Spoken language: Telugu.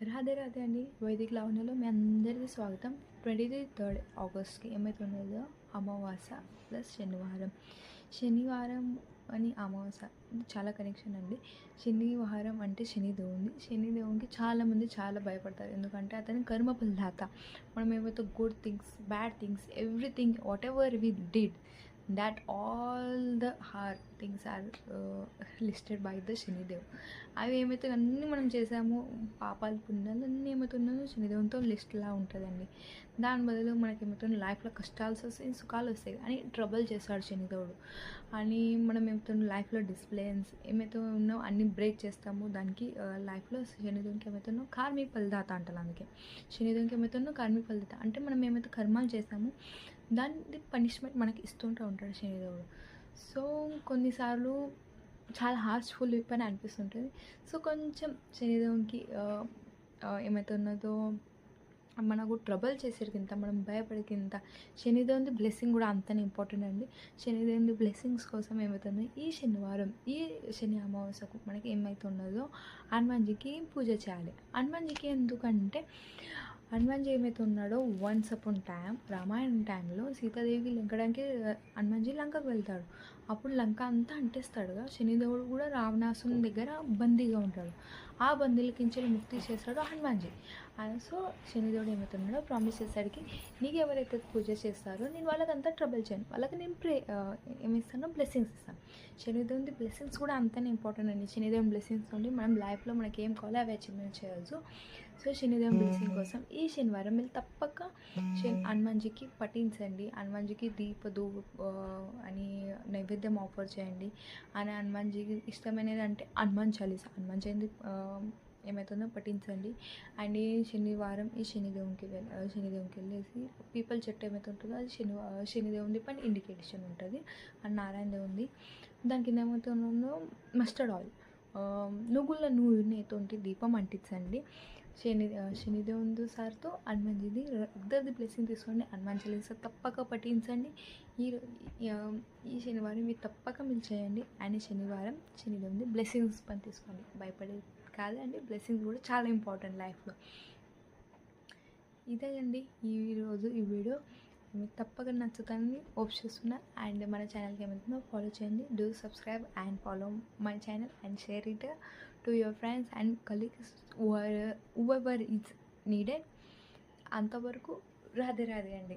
రాధే రాధే అండి. వైదిక్ లావణ్యలో మీ అందరికీ స్వాగతం. 23 ఆగస్ట్కి ఏమైతున్నదో అమావాస్య ప్లస్ శనివారం. శనివారం అని అమావాస్య చాలా కనెక్షన్ అండి. శనివారం అంటే శనిదేవుని. శనిదేవునికి చాలామంది చాలా భయపడతారు. ఎందుకంటే అతని కర్మ ఫలదాత. మనం ఏమైతే good things, bad things, everything whatever we did, that all the hard things are listed by the Shanidev. అవి ఏమైతే అన్నీ మనం చేసామో పాపాలు పుణ్యాలు అన్నీ ఏమవుతున్నాయో శనిదేవంతో లిస్ట్లా ఉంటుందండి. దాని బదులు మనకి ఏమవుతుంది, లైఫ్లో కష్టాలు వస్తాయి, సుఖాలు వస్తాయి అని ట్రబుల్ చేస్తాడు శనిదేవుడు. అని మనం ఏమవుతుంది, లైఫ్లో డిసిప్లిన్స్ ఏమైతే ఉన్నో అన్నీ బ్రేక్ చేస్తాము. దానికి లైఫ్లో శనిదేవునికి ఏమవుతుందో కార్మిక ఫలదాత అంటారు. అందుకే శనిదేవునికి ఏమవుతుందో కార్మిక ఫలదాత అంటే మనం ఏమైతే కర్మాలు చేస్తామో దాని పనిష్మెంట్ మనకి ఇస్తుంటూ ఉంటాడు శనిదేవుడు. సో కొన్నిసార్లు చాలా హార్ష్ఫుల్ పని అనిపిస్తుంటుంది. సో కొంచెం శనిదేవునికి ఏమైతే ఉన్నదో మనకు ట్రబుల్ చేసేకింత, మనం భయపడేకింత శనిదేవుని బ్లెస్సింగ్ కూడా అంతనే ఇంపార్టెంట్ అండి. శనిదేవుని బ్లెస్సింగ్స్ కోసం ఏమవుతుందో ఈ శనివారం, ఈ శని అమావాస్యకు మనకి ఏమైతే ఉన్నదో హనుమాన్జీకి పూజ చేయాలి. హనుమాన్జీకి ఎందుకంటే హనుమాన్జీ ఏమైతే ఉన్నాడో వన్స్ అపాన్ టైం రామాయణం టైంలో సీతాదేవికి లింకడానికి హనుమాన్జీ లంకకు వెళ్తాడు. అప్పుడు లంక అంతా అంటేస్తాడుగా. శనిదేవుడు కూడా రావణాసుని దగ్గర బందీగా ఉంటాడు. ఆ బందీలకించి ముక్తి చేస్తాడు హనుమాన్జీ. సో శనిదేవుడు ఏమవుతున్నాడో ప్రామిస్ చేస్తాడికి, నీకు ఎవరైతే పూజ చేస్తారో నేను వాళ్ళకంతా ట్రబుల్ చేయను, వాళ్ళకి నేను ఏమిస్తానో బ్లెస్సింగ్స్ ఇస్తాను. శనిదేవుని బ్లెస్సింగ్స్ కూడా అంతనే ఇంపార్టెంట్ అండి. శనిదేవుని బ్లెస్సింగ్స్ ఉండి మనం లైఫ్లో మనకి ఏం కావాలో అవి అచీవ్మెంట్ చేయవచ్చు. సో శనిదేవుని బ్లెస్సింగ్ కోసం ఈ శనివారం మీరు తప్పక హనుమాన్జీకి పఠించండి. హనుమాన్జీకి అని నైవేద్యం ఆఫర్ చేయండి. అని హనుమాన్జీకి ఇష్టమైనది అంటే హనుమాన్ చాలీసా, హనుమాన్ జయంతి ఏమవుతుందో పఠించండి. అండ్ ఈ శనివారం ఈ శనిదేవునికి వెళ్ళేసి పీపల్ చెట్టు ఏమైతే ఉంటుందో అది శనిదేవుని పైన ఇండికేషన్ ఉంటుంది. అండ్ నారాయణ దేవుంది దాని కింద ఏమవుతుందో మస్టర్డ్ ఆయిల్, నువ్వుల నూనెతోటి దీపం అంటించండి. శనిదేవుని సార్తో హనుమాన్జీది ఇద్దరిది బ్లెస్సింగ్ తీసుకోండి. హనుమాన్ చాలీసా తప్పక పఠించండి. ఈ శనివారం మీరు తప్పక మీరు చేయండి. అండ్ శనివారం శనిదేవుని బ్లెస్సింగ్స్ పని తీసుకోండి. భయపడే కాదండి, బ్లెస్సింగ్స్ కూడా చాలా ఇంపార్టెంట్ లైఫ్లో. ఇదే అండి ఈరోజు ఈ వీడియో. మీకు తప్పక నచ్చుతుందని హోప్ చేస్తున్నా. అండ్ మన ఛానల్కి ఏమవుతుందో ఫాలో చేయండి. Do subscribe and follow my channel and share it to your friends and colleagues whoever is needed. అంతవరకు రాధే రాధే అండి.